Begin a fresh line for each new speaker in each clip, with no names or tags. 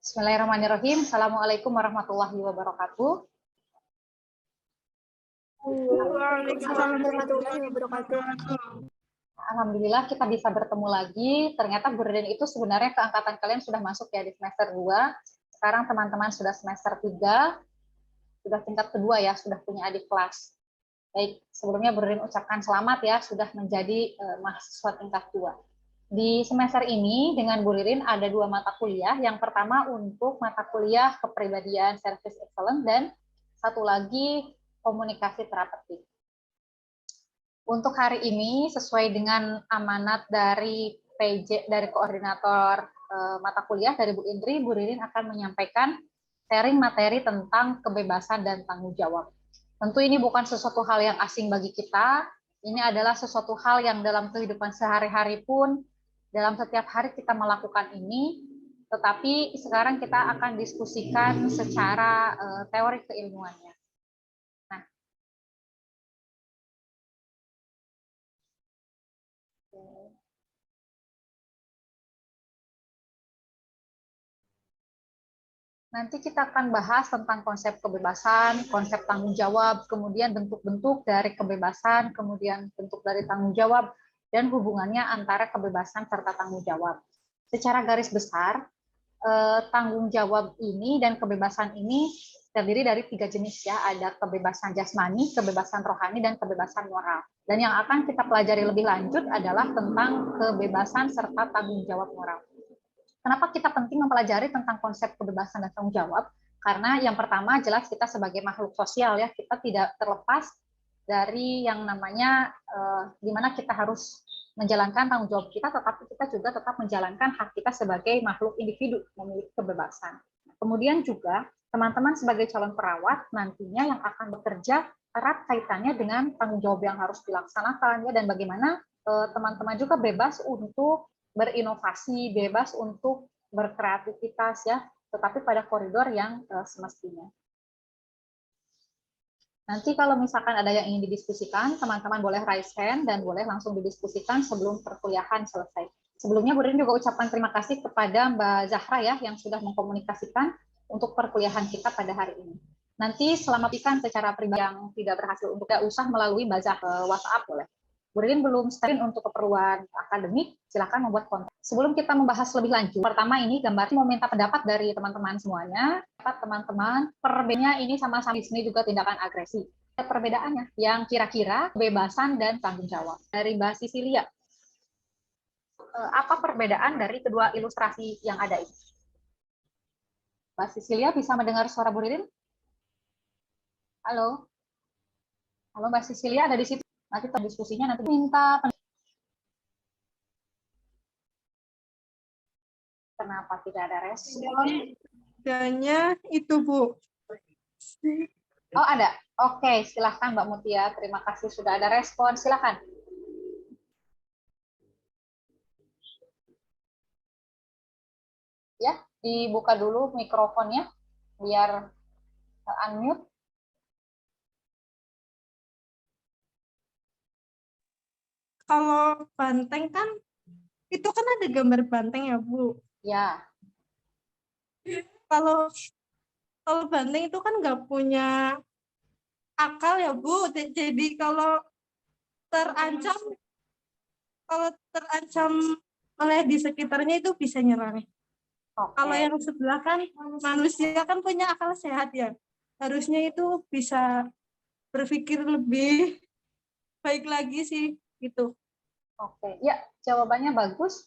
Bismillahirrahmanirrahim. Assalamualaikum warahmatullahi wabarakatuh.
Waalaikumsalam warahmatullahi wabarakatuh.
Alhamdulillah kita bisa bertemu lagi. Ternyata Bu Ririn itu sebenarnya keangkatan kalian sudah masuk ya di semester 2. Sekarang teman-teman sudah semester 3, sudah tingkat kedua ya, sudah punya adik kelas. Baik, sebelumnya Bu Ririn ucapkan selamat ya, sudah menjadi mahasiswa tingkat 2. Di semester ini dengan Bu Ririn ada 2 mata kuliah. Yang pertama untuk mata kuliah kepribadian service excellence dan satu lagi komunikasi terapeutik. Untuk hari ini sesuai dengan amanat dari PJ dari koordinator mata kuliah dari Bu Indri, Bu Ririn akan menyampaikan sharing materi tentang kebebasan dan tanggung jawab. Tentu ini bukan sesuatu hal yang asing bagi kita. Ini adalah sesuatu hal yang dalam kehidupan sehari-hari pun dalam setiap hari kita melakukan ini, tetapi sekarang kita akan diskusikan secara teori keilmuannya. Nah, nanti kita akan bahas tentang konsep kebebasan, konsep tanggung jawab, kemudian bentuk-bentuk dari kebebasan, kemudian bentuk dari tanggung jawab, dan hubungannya antara kebebasan serta tanggung jawab. Secara garis besar, tanggung jawab ini dan kebebasan ini terdiri dari 3 jenis ya, ada kebebasan jasmani, kebebasan rohani, dan kebebasan moral. Dan yang akan kita pelajari lebih lanjut adalah tentang kebebasan serta tanggung jawab moral. Kenapa kita penting mempelajari tentang konsep kebebasan dan tanggung jawab? Karena yang pertama jelas kita sebagai makhluk sosial ya, kita tidak terlepas dari yang namanya di mana kita harus menjalankan tanggung jawab kita, tetapi kita juga tetap menjalankan hak kita sebagai makhluk individu memiliki kebebasan. Kemudian juga teman-teman sebagai calon perawat nantinya yang akan bekerja erat kaitannya dengan tanggung jawab yang harus dilaksanakan ya, dan bagaimana teman-teman juga bebas untuk berinovasi, bebas untuk berkreativitas ya, tetapi pada koridor yang semestinya. Nanti kalau misalkan ada yang ingin didiskusikan, teman-teman boleh raise hand dan boleh langsung didiskusikan sebelum perkuliahan selesai. Sebelumnya Bu Ririn juga ucapkan terima kasih kepada Mbak Zahra ya yang sudah mengkomunikasikan untuk perkuliahan kita pada hari ini. Nanti selama ikan secara pribadi yang tidak berhasil untuk tidak usah melalui Mbak Zahra WhatsApp boleh. Bu Ririn belum stand untuk keperluan akademik, silakan membuat konten. Sebelum kita membahas lebih lanjut, pertama ini gambar mau minta pendapat dari teman-teman semuanya. Teman-teman, perbedaannya ini sama-sama di sini juga tindakan agresi. Perbedaannya yang kira-kira kebebasan dan tanggung jawab. Dari Mbak Sisilia, apa perbedaan dari kedua ilustrasi yang ada ini? Mbak Sisilia bisa mendengar suara Bu Ririn? Halo? Halo Mbak Sisilia ada di situ? Nanti diskusinya nanti minta. Kenapa tidak ada respon?
Bedanya itu, Bu.
Oh, ada. Oke, silahkan Mbak Mutia. Terima kasih sudah ada respon. Silahkan. Ya, dibuka dulu mikrofonnya biar unmute.
Kalau banteng kan, itu kan ada gambar banteng ya, Bu.
Ya.
Kalau banteng itu kan nggak punya akal ya, Bu. Jadi terancam, kalau terancam oleh di sekitarnya itu bisa nyerang.
Oke.
Kalau yang sebelah kan manusia kan punya akal sehat ya. Harusnya itu bisa berpikir lebih baik lagi sih gitu.
Oke, ya jawabannya bagus.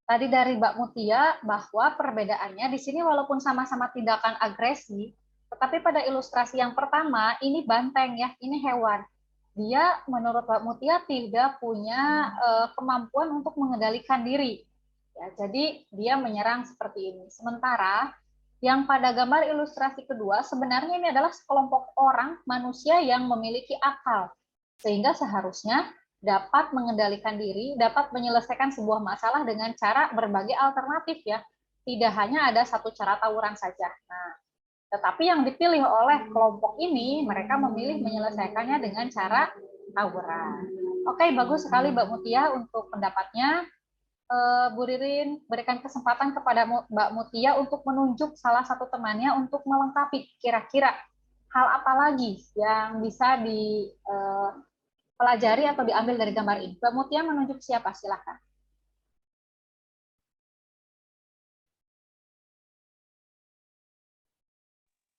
Tadi dari Mbak Mutia bahwa perbedaannya di sini walaupun sama-sama tindakan agresi, tetapi pada ilustrasi yang pertama ini banteng ya, ini hewan. Dia menurut Mbak Mutia tidak punya kemampuan untuk mengendalikan diri. Ya, jadi dia menyerang seperti ini. Sementara yang pada gambar ilustrasi kedua sebenarnya ini adalah sekelompok orang manusia yang memiliki akal. Sehingga seharusnya dapat mengendalikan diri, dapat menyelesaikan sebuah masalah dengan cara berbagai alternatif ya. Tidak hanya ada satu cara tawuran saja. Nah, tetapi yang dipilih oleh kelompok ini, mereka memilih menyelesaikannya dengan cara tawuran. Oke, bagus sekali Mbak Mutia untuk pendapatnya. Bu Ririn berikan kesempatan kepada Mbak Mutia untuk menunjuk salah satu temannya untuk melengkapi kira-kira hal apa lagi yang bisa dipelajari atau diambil dari gambar ini. Mbak Mutia menunjuk siapa? Silakan.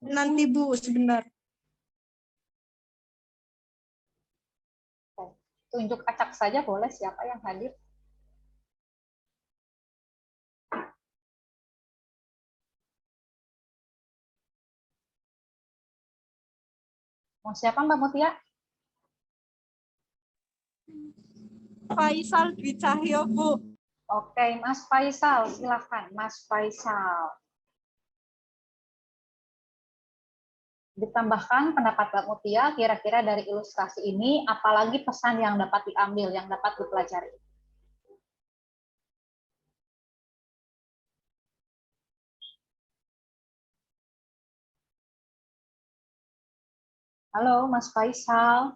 Nanti Bu, sebentar.
Tunjuk acak saja boleh siapa yang hadir. Mau siapa Mbak Mutia?
Faisal Dwi Cahyo, Bu.
Oke, Mas Faisal, silakan Mas Faisal. Ditambahkan pendapat Mbak Mutia, kira-kira dari ilustrasi ini, apalagi pesan yang dapat diambil, yang dapat dipelajari. Halo, Mas Faisal.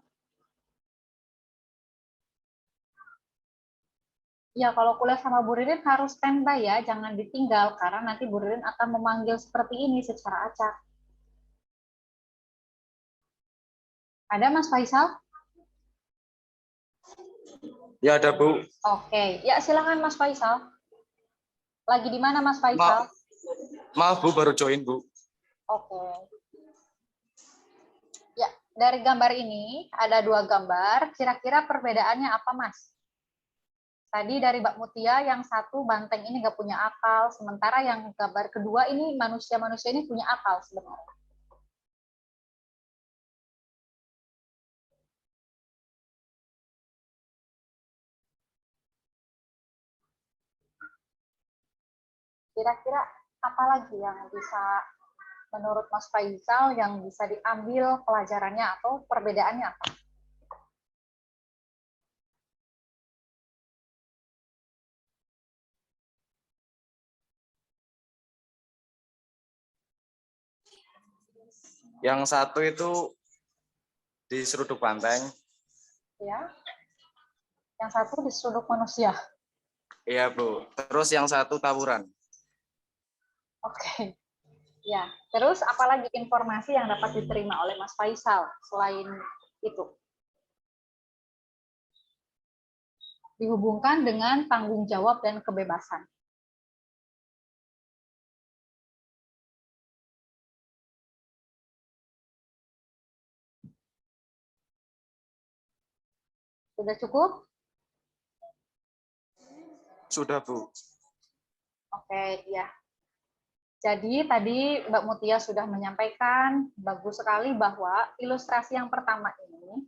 Ya, kalau kuliah sama Bu Ririn harus standby ya, jangan ditinggal, karena nanti Bu Ririn akan memanggil seperti ini secara acak. Ada Mas Faisal?
Ya ada Bu.
Oke, ya silakan Mas Faisal. Lagi di mana Mas Faisal?
Maaf Bu, baru join Bu.
Oke. Ya, dari gambar ini ada 2 gambar, kira-kira perbedaannya apa Mas? Tadi dari Mbak Mutia, yang satu banteng ini nggak punya akal, sementara yang gambar kedua ini manusia-manusia ini punya akal sebenarnya. Kira-kira apa lagi yang bisa menurut Mas Faisal yang bisa diambil pelajarannya atau perbedaannya apa?
Yang satu itu di seruduk banteng.
Ya. Yang satu di sudut manusia.
Iya Bu. Terus yang satu tawuran.
Oke. Ya. Terus apalagi informasi yang dapat diterima oleh Mas Faisal selain itu? Dihubungkan dengan tanggung jawab dan kebebasan. Sudah cukup?
Sudah Bu.
Oke, ya. Jadi tadi Mbak Mutia sudah menyampaikan bagus sekali bahwa ilustrasi yang pertama ini,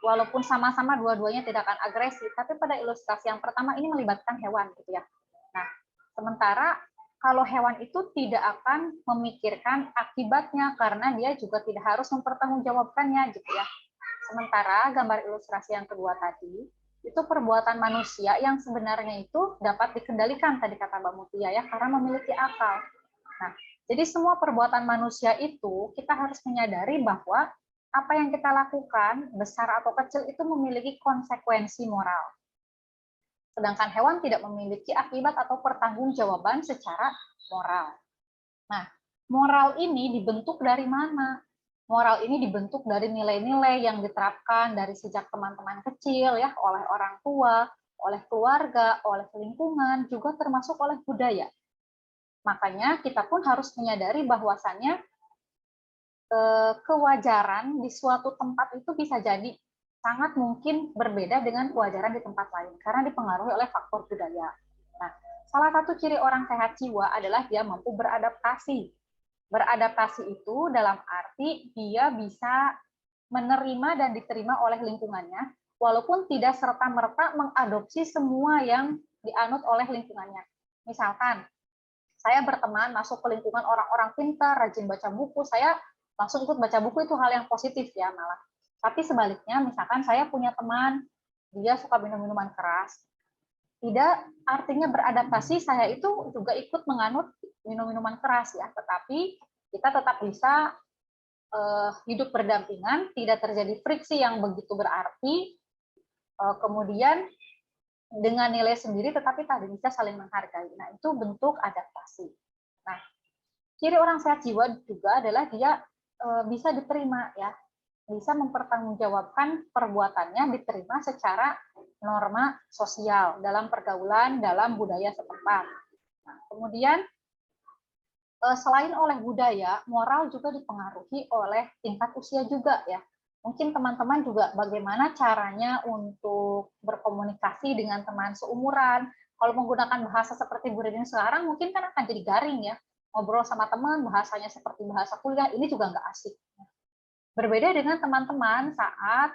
walaupun sama-sama dua-duanya tidak akan agresif, tapi pada ilustrasi yang pertama ini melibatkan hewan, gitu ya. Nah, sementara kalau hewan itu tidak akan memikirkan akibatnya karena dia juga tidak harus mempertanggungjawabkannya, gitu ya. Sementara gambar ilustrasi yang kedua tadi itu perbuatan manusia yang sebenarnya itu dapat dikendalikan tadi kata Mbak Mutia ya karena memiliki akal. Nah, jadi semua perbuatan manusia itu kita harus menyadari bahwa apa yang kita lakukan, besar atau kecil, itu memiliki konsekuensi moral. Sedangkan hewan tidak memiliki akibat atau pertanggungjawaban secara moral. Nah, moral ini dibentuk dari mana? Moral ini dibentuk dari nilai-nilai yang diterapkan dari sejak teman-teman kecil ya, oleh orang tua, oleh keluarga, oleh lingkungan, juga termasuk oleh budaya. Makanya kita pun harus menyadari bahwasannya kewajaran di suatu tempat itu bisa jadi sangat mungkin berbeda dengan kewajaran di tempat lain karena dipengaruhi oleh faktor budaya. Nah, salah satu ciri orang sehat jiwa adalah dia mampu beradaptasi. Beradaptasi itu dalam arti dia bisa menerima dan diterima oleh lingkungannya, walaupun tidak serta-merta mengadopsi semua yang dianut oleh lingkungannya. Misalkan, saya berteman masuk ke lingkungan orang-orang pintar, rajin baca buku, saya langsung ikut baca buku, itu hal yang positif ya malah. Tapi sebaliknya, misalkan saya punya teman, dia suka minum minuman keras, tidak artinya beradaptasi saya itu juga ikut menganut minum minuman keras ya, tetapi kita tetap bisa hidup berdampingan, tidak terjadi friksi yang begitu berarti, kemudian dengan nilai sendiri, tetapi tadi bisa saling menghargai. Nah, itu bentuk adaptasi. Nah, ciri orang sehat jiwa juga adalah dia bisa diterima, ya, bisa mempertanggungjawabkan perbuatannya, diterima secara norma sosial dalam pergaulan, dalam budaya setempat. Nah, kemudian selain oleh budaya, moral juga dipengaruhi oleh tingkat usia juga, ya. Mungkin teman-teman juga bagaimana caranya untuk berkomunikasi dengan teman seumuran. Kalau menggunakan bahasa seperti Bu Ridin sekarang, mungkin kan akan jadi garing, ya. Ngobrol sama teman, bahasanya seperti bahasa kuliah, ini juga nggak asik. Berbeda dengan teman-teman saat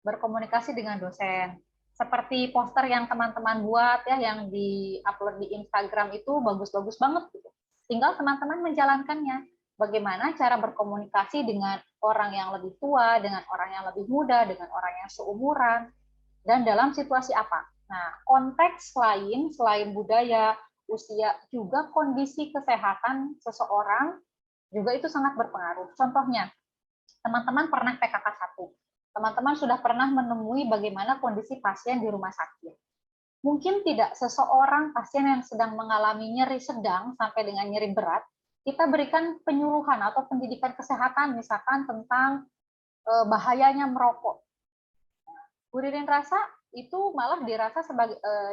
berkomunikasi dengan dosen. Seperti poster yang teman-teman buat, ya, yang di-upload di Instagram itu bagus-bagus banget, gitu. Tinggal teman-teman menjalankannya. Bagaimana cara berkomunikasi dengan orang yang lebih tua, dengan orang yang lebih muda, dengan orang yang seumuran, dan dalam situasi apa. Nah, konteks lain selain budaya, usia, juga kondisi kesehatan seseorang juga itu sangat berpengaruh. Contohnya, teman-teman pernah PKK 1. Teman-teman sudah pernah menemui bagaimana kondisi pasien di rumah sakit. Mungkin tidak seseorang pasien yang sedang mengalami nyeri sedang sampai dengan nyeri berat, kita berikan penyuluhan atau pendidikan kesehatan misalkan tentang bahayanya merokok. Bu Ririn rasa itu malah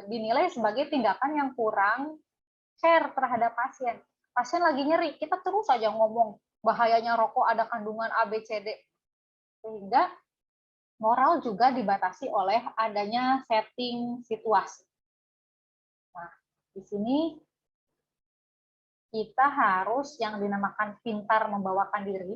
dinilai sebagai tindakan yang kurang care terhadap pasien. Pasien lagi nyeri, kita terus saja ngomong bahayanya rokok, ada kandungan A, B, C, D. Sehingga moral juga dibatasi oleh adanya setting situasi. Nah, di sini kita harus yang dinamakan pintar membawakan diri,